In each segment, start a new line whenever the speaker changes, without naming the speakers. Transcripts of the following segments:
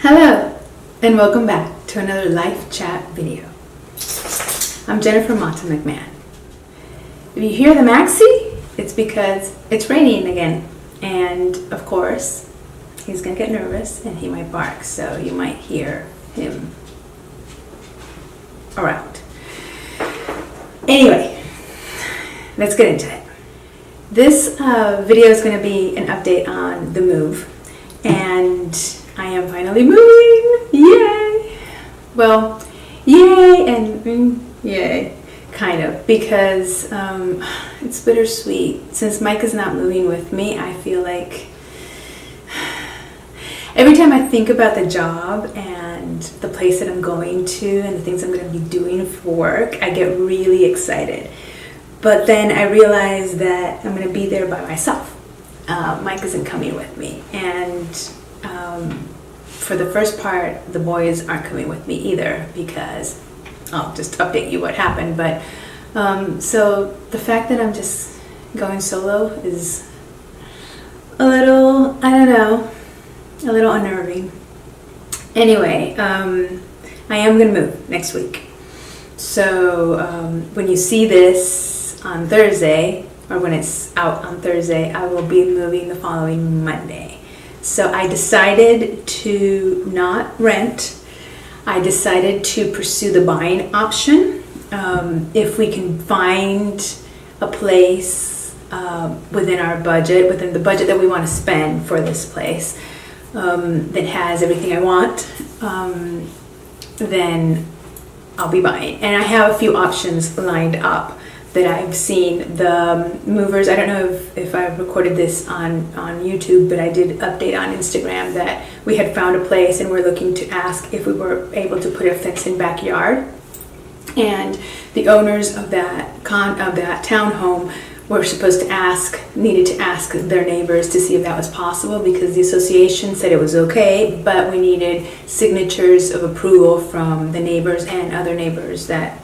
Hello, and welcome back to another live chat video. I'm Jennifer Mata-McMahon. If you hear the maxi, it's because it's raining again. And of course, he's gonna get nervous and he might bark, so you might hear him around. Anyway, let's get into it. This video is gonna be an update on the move, and I am finally moving! Yay! Well, yay and yay, kind of, because it's bittersweet. Since Mike is not moving with me, I feel like every time I think about the job and the place that I'm going to and the things I'm going to be doing for work, I get really excited. But then I realize that I'm going to be there by myself. Mike isn't coming with me, and for the first part, the boys aren't coming with me either, because I'll just update you what happened. But so the fact that I'm just going solo is a little, I don't know, a little unnerving. Anyway, I am going to move next week. So when you see this on Thursday, or when it's out on Thursday, I will be moving the following Monday. So I decided to not rent. I decided to pursue the buying option. If we can find a place within our budget, within the budget that we want to spend for this place, that has everything I want, then I'll be buying. And I have a few options lined up that I've seen. The movers, I don't know if I've recorded this on YouTube, but I did update on Instagram that we had found a place and we're looking to ask if we were able to put a fenced-in backyard. And the owners of that townhome were supposed to needed to ask their neighbors to see if that was possible, because the association said it was okay, but we needed signatures of approval from the neighbors and other neighbors that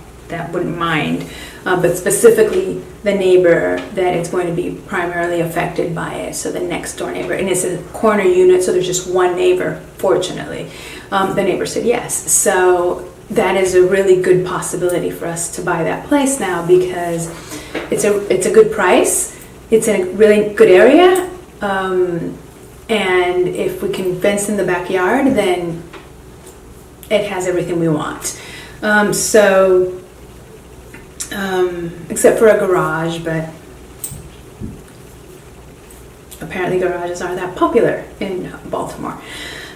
wouldn't mind. But specifically the neighbor that is going to be primarily affected by it, so the next door neighbor. And it's a corner unit, so there's just one neighbor, fortunately. The neighbor said yes. So that is a really good possibility for us to buy that place now, because it's a good price, it's in a really good area, and if we can fence in the backyard, then it has everything we want. Except for a garage, but apparently garages aren't that popular in Baltimore.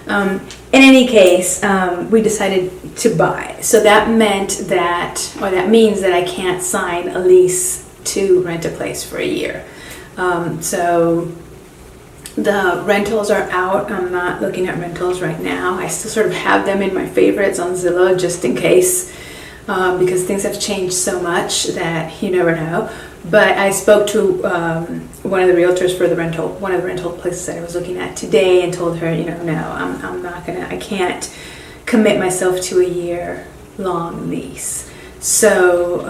In any case, we decided to buy. So that means that I can't sign a lease to rent a place for a year. So the rentals are out. I'm not looking at rentals right now. I still sort of have them in my favorites on Zillow just in case. Because things have changed so much that you never know. But I spoke to one of the realtors for one of the rental places that I was looking at today, and told her, no, I can't commit myself to a year-long lease. So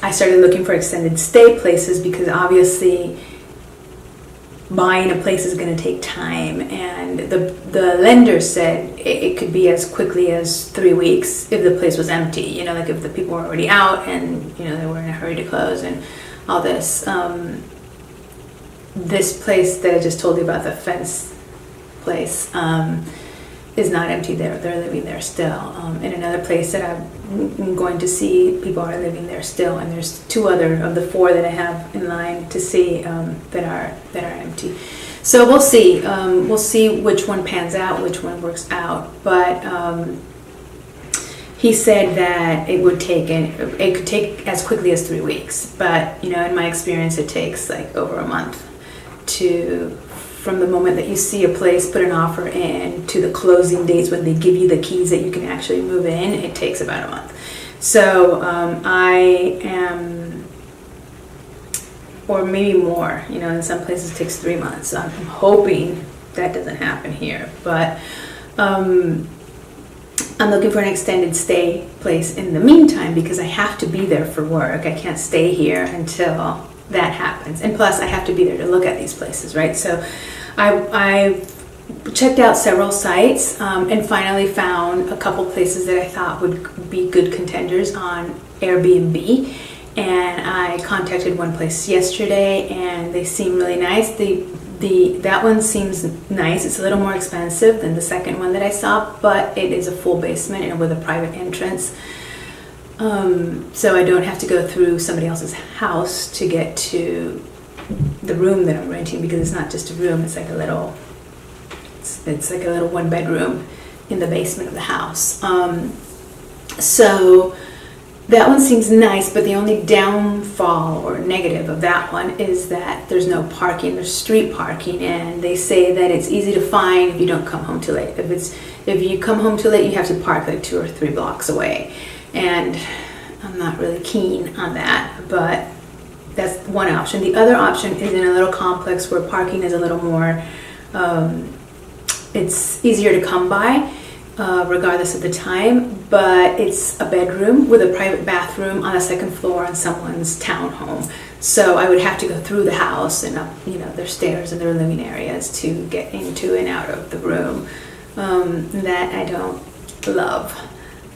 I started looking for extended stay places, because obviously buying a place is going to take time, and the lender said it could be as quickly as 3 weeks if the place was empty, like if the people were already out and they were in a hurry to close and all this. This place that I just told you about, the fence place, is not empty. They're living there still. In another place that I'm going to see, people are living there still, and there's 2 other of the 4 that I have in line to see that are empty. So we'll see. We'll see which one pans out, which one works out. But he said that it could take as quickly as 3 weeks. But in my experience, it takes like over a month from the moment that you see a place, put an offer in, to the closing dates when they give you the keys that you can actually move in. It takes about a month. So I am, or maybe more, in some places it takes 3 months. I'm hoping that doesn't happen here, but I'm looking for an extended stay place in the meantime, because I have to be there for work. I can't stay here until that happens, and plus I have to be there to look at these places, right? So I checked out several sites and finally found a couple places that I thought would be good contenders on Airbnb. And I contacted one place yesterday, and they seem really nice. That one seems nice. It's a little more expensive than the second one that I saw, but it is a full basement and with a private entrance. So I don't have to go through somebody else's house to get to the room that I'm renting, because it's not just a room. It's like a little one bedroom in the basement of the house. So that one seems nice, but the only downfall or negative of that one is that there's no parking. There's street parking, and they say that it's easy to find if you don't come home too late. If you come home too late, you have to park like 2 or 3 blocks away, and I'm not really keen on that, but that's one option. The other option is in a little complex where parking is a little more, it's easier to come by, regardless of the time, but it's a bedroom with a private bathroom on the second floor on someone's townhome. So I would have to go through the house and up, their stairs and their living areas to get into and out of the room. That I don't love,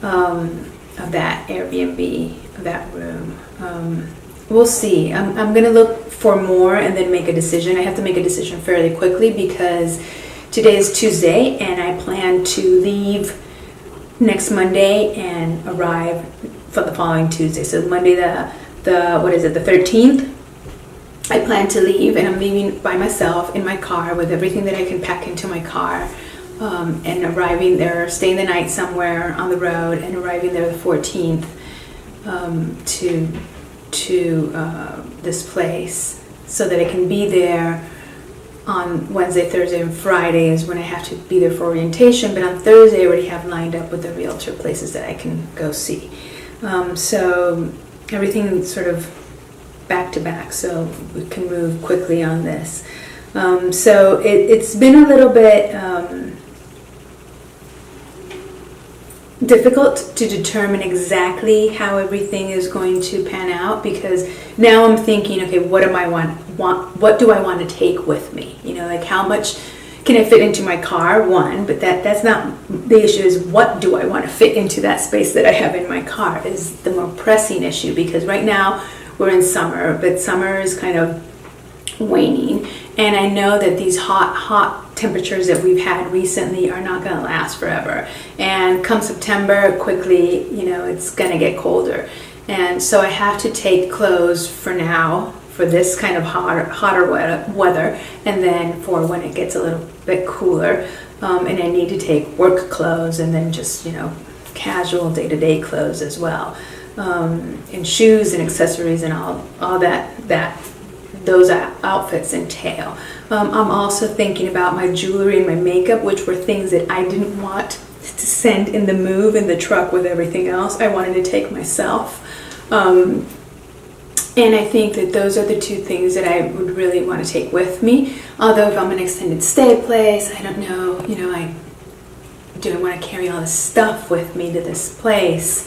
of that Airbnb, of that room. We'll see. I'm going to look for more and then make a decision. I have to make a decision fairly quickly because today is Tuesday, and I plan to leave next Monday and arrive for the following Tuesday. So Monday, the 13th, I plan to leave, and I'm leaving by myself in my car with everything that I can pack into my car, and arriving there, staying the night somewhere on the road, and arriving there the 14th to this place, so that I can be there on Wednesday, Thursday, and Friday is when I have to be there for orientation, but on Thursday I already have lined up with the realtor places that I can go see. So everything sort of back to back, so we can move quickly on this. So it's been a little bit difficult to determine exactly how everything is going to pan out, because now I'm thinking, okay, what do I want to take with me? Like how much can I fit into my car? One, but that's not the issue. Is what do I want to fit into that space that I have in my car is the more pressing issue, because right now we're in summer, but summer is kind of waning, and I know that these hot temperatures that we've had recently are not going to last forever, and come September quickly it's going to get colder, and so I have to take clothes for now for this kind of hotter weather, and then for when it gets a little bit cooler, and I need to take work clothes, and then just casual day-to-day clothes as well, and shoes and accessories and all that those outfits entail. I'm also thinking about my jewelry and my makeup, which were things that I didn't want to send in the move in the truck with everything else. I wanted to take myself. And I think that those are the two things that I would really want to take with me. Although if I'm an extended stay place, I don't know, do I want to carry all this stuff with me to this place?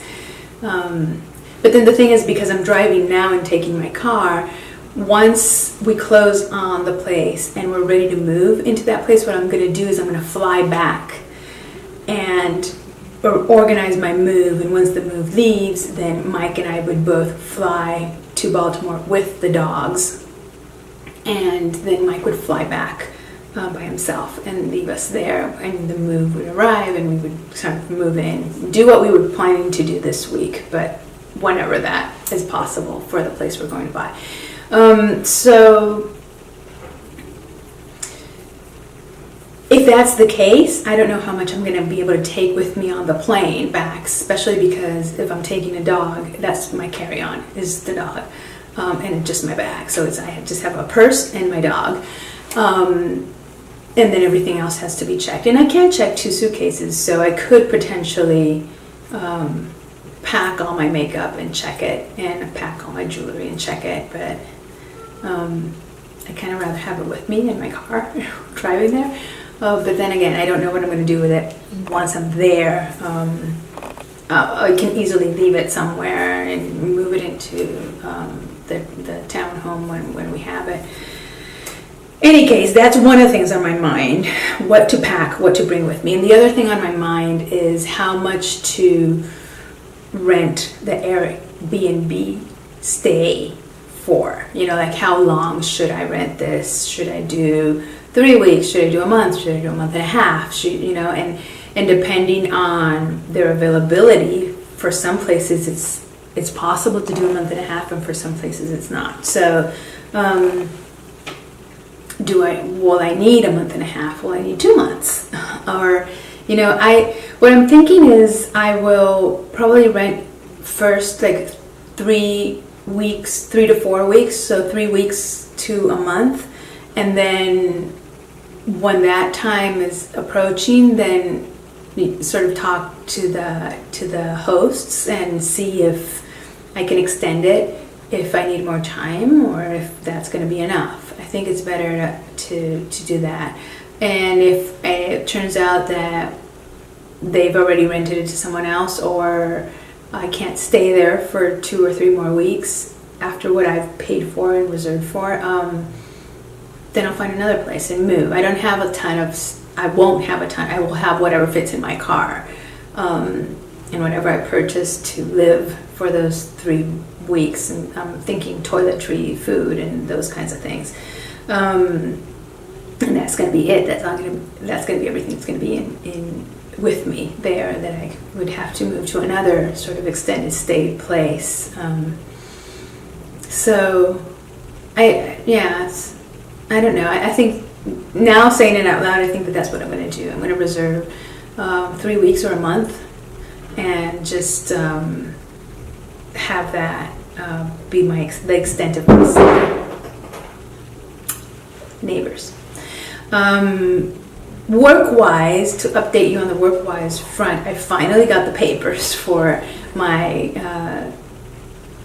But then the thing is, because I'm driving now and taking my car, once we close on the place and we're ready to move into that place, what I'm going to do is I'm going to fly back and organize my move. And once the move leaves, then Mike and I would both fly to Baltimore with the dogs. And then Mike would fly back by himself and leave us there. And the move would arrive and we would sort of move in, do what we were planning to do this week, but whenever that is possible for the place we're going to buy. So if that's the case, I don't know how much I'm going to be able to take with me on the plane back, especially because if I'm taking a dog, that's my carry-on, is the dog, and just my bag. So I just have a purse and my dog, and then everything else has to be checked. And I can't check 2 suitcases, so I could potentially pack all my makeup and check it, and pack all my jewelry and check it, but I kind of rather have it with me in my car driving there. But then again, I don't know what I'm going to do with it once I'm there. I can easily leave it somewhere and move it into the townhome when we have it. any case, that's one of the things on my mind, what to pack, what to bring with me. And the other thing on my mind is how much to rent the Airbnb stay for. Like how long should I rent this? Should I do 3 weeks? Should I do a month? Should I do a month and a half? And depending on their availability, for some places it's possible to do a month and a half, and for some places it's not. So will I need a month and a half? Will I need 2 months? Or, what I'm thinking is I will probably rent first like 3 to 4 weeks, so 3 weeks to a month, and then when that time is approaching, then we sort of talk to the hosts and see if I can extend it, if I need more time, or if that's going to be enough. I think it's better to do that. And if it turns out that they've already rented it to someone else, or I can't stay there for 2 or 3 more weeks after what I've paid for and reserved for, then I'll find another place and move. I won't have a ton. I will have whatever fits in my car, and whatever I purchase to live for those 3 weeks. And I'm thinking toiletry, food, and those kinds of things. And that's going to be it. That's going to be everything that's going to be in with me there, that I would have to move to another sort of extended stay place. I don't know. I think now, saying it out loud, I think that's what I'm going to do. I'm going to reserve 3 weeks or a month, and just have that be the extent of my stay. Neighbors. Work-wise, to update you on the work-wise front, I finally got the papers for my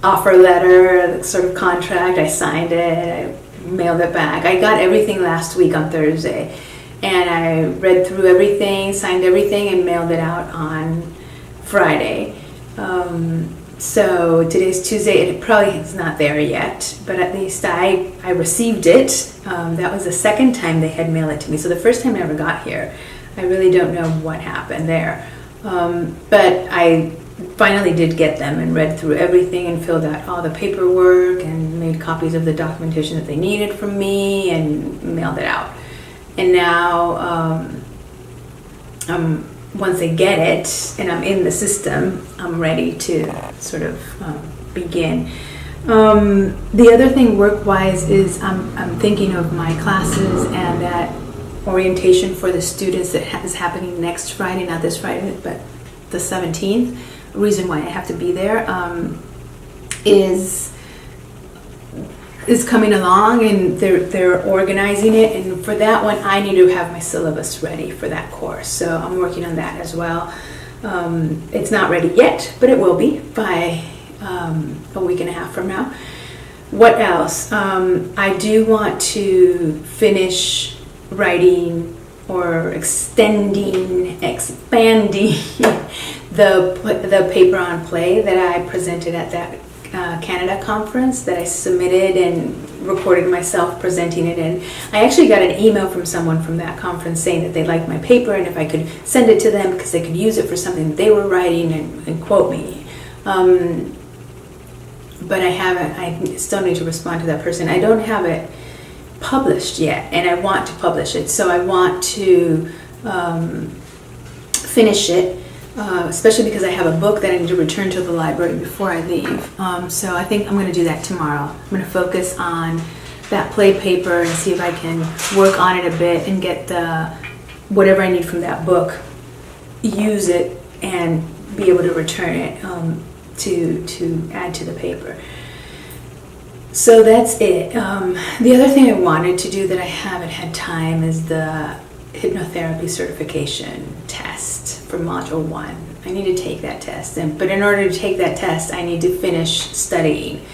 offer letter, sort of contract. I signed it, I mailed it back. I got everything last week on Thursday, and I read through everything, signed everything, and mailed it out on Friday. So today's Tuesday. It probably is not there yet, but at least I received it. That was the second time they had mailed it to me. So the first time I ever got here, I really don't know what happened there. But I finally did get them and read through everything and filled out all the paperwork and made copies of the documentation that they needed from me and mailed it out. And now, once I get it and I'm in the system, I'm ready to sort of begin. The other thing work-wise is I'm thinking of my classes and that orientation for the students that is happening next Friday, not this Friday, but the 17th. The reason why I have to be there is coming along, and they're organizing it, and for that one I need to have my syllabus ready for that course, so I'm working on that as well. It's not ready yet, but it will be by a week and a half from now. What else? I do want to finish writing or expanding the paper on play that I presented at that Canada conference, that I submitted and recorded myself presenting it in. I actually got an email from someone from that conference saying that they liked my paper and if I could send it to them because they could use it for something that they were writing and quote me. But I still need to respond to that person. I don't have it published yet, and I want to publish it, so I want to finish it. Especially because I have a book that I need to return to the library before I leave. So I think I'm going to do that tomorrow. I'm going to focus on that play paper and see if I can work on it a bit and get whatever I need from that book, use it, and be able to return it to add to the paper. So that's it. The other thing I wanted to do that I haven't had time is the hypnotherapy certification test for module 1. I need to take that test, but in order to take that test I need to finish studying,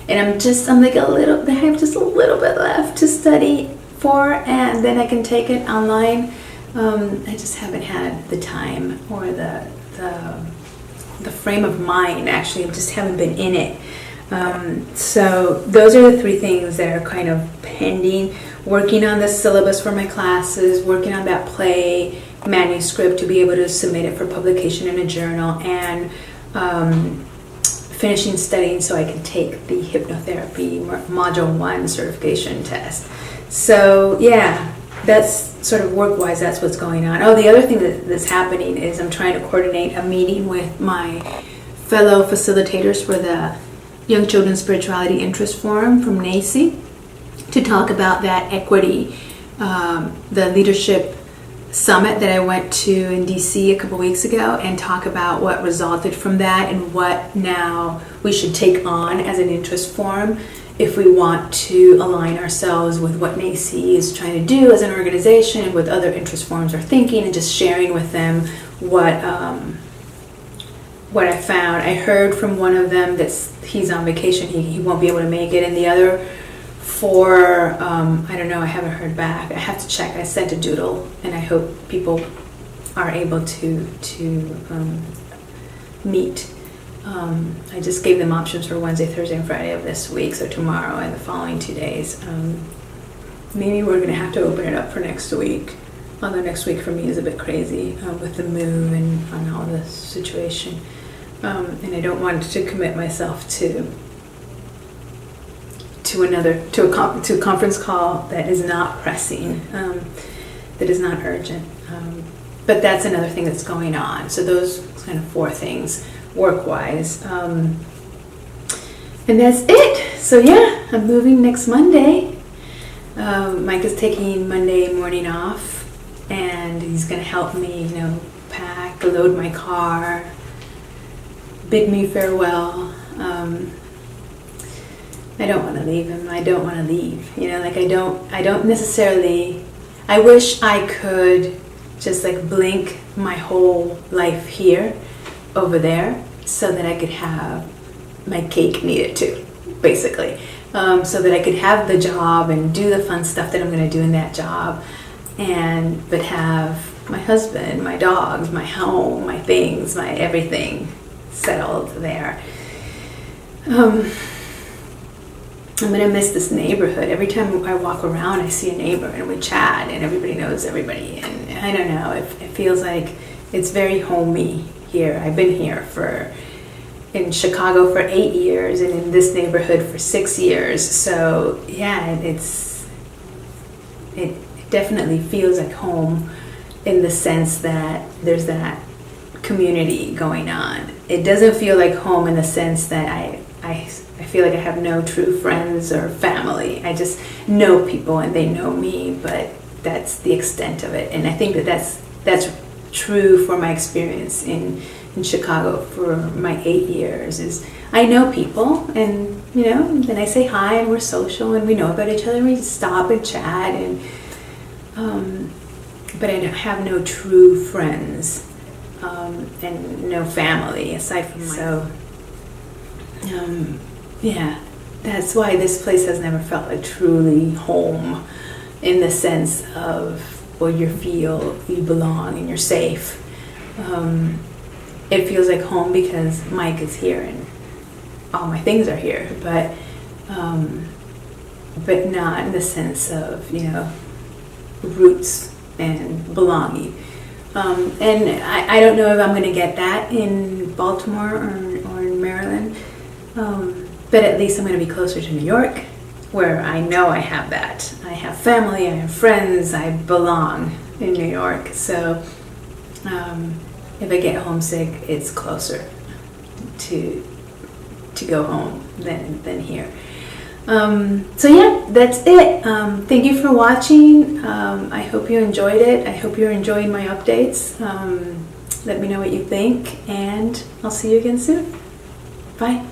and I have just a little bit left to study for, and then I can take it online. I just haven't had the time or the frame of mind. Actually, I just haven't been in it. So those are the 3 things that are kind of pending. working on the syllabus for my classes, working on that play manuscript to be able to submit it for publication in a journal, and finishing studying so I can take the hypnotherapy module 1 certification test. So yeah, that's sort of work-wise, that's what's going on. Oh, the other thing that's happening is I'm trying to coordinate a meeting with my fellow facilitators for the Young Children's Spirituality Interest Forum from NACI to talk about that equity, the leadership summit that I went to in DC a couple weeks ago, and talk about what resulted from that and what now we should take on as an interest forum if we want to align ourselves with what NACI is trying to do as an organization and what other interest forums are thinking, and just sharing with them what I found. I heard from one of them that he's on vacation, he won't be able to make it, and the other 4, I don't know, I haven't heard back. I have to check. I sent a doodle, and I hope people are able to meet. I just gave them options for Wednesday, Thursday, and Friday of this week, so tomorrow and the following 2 days. Maybe we're going to have to open it up for next week. Although next week for me is a bit crazy with the move and on all this situation. And I don't want to commit myself to a conference call that is not pressing, that is not urgent. But that's another thing that's going on. So those kind of 4 things work-wise. And that's it. So yeah, I'm moving next Monday. Mike is taking Monday morning off, and he's going to help me, pack, load my car, bid me farewell. I don't want to leave him. I don't want to leave. I don't necessarily. I wish I could just blink my whole life here, over there, so that I could have my cake and eat it too, basically. So that I could have the job and do the fun stuff that I'm going to do in that job, but have my husband, my dogs, my home, my things, my everything settled there. I'm going to miss this neighborhood. Every time I walk around, I see a neighbor and we chat and everybody knows everybody. And I don't know, it feels like it's very homey here. I've been here in Chicago for 8 years and in this neighborhood for 6 years. So yeah, it definitely feels like home in the sense that there's that community going on. It doesn't feel like home in the sense that I feel like I have no true friends or family. I just know people and they know me, but that's the extent of it. And I think that's true for my experience in Chicago for my 8 years. Is I know people, and then I say hi and we're social and we know about each other and we stop and chat, and but I have no true friends and no family aside from so. Yeah, that's why this place has never felt like truly home, in the sense of where you feel you belong and you're safe. It feels like home because Mike is here and all my things are here, but not in the sense of roots and belonging. And I don't know if I'm going to get that in Baltimore or in Maryland. But at least I'm going to be closer to New York, where I know I have that. I have family, I have friends, I belong in New York. So if I get homesick, it's closer to go home than here. So yeah, that's it. Thank you for watching. I hope you enjoyed it. I hope you're enjoying my updates. Let me know what you think, and I'll see you again soon. Bye.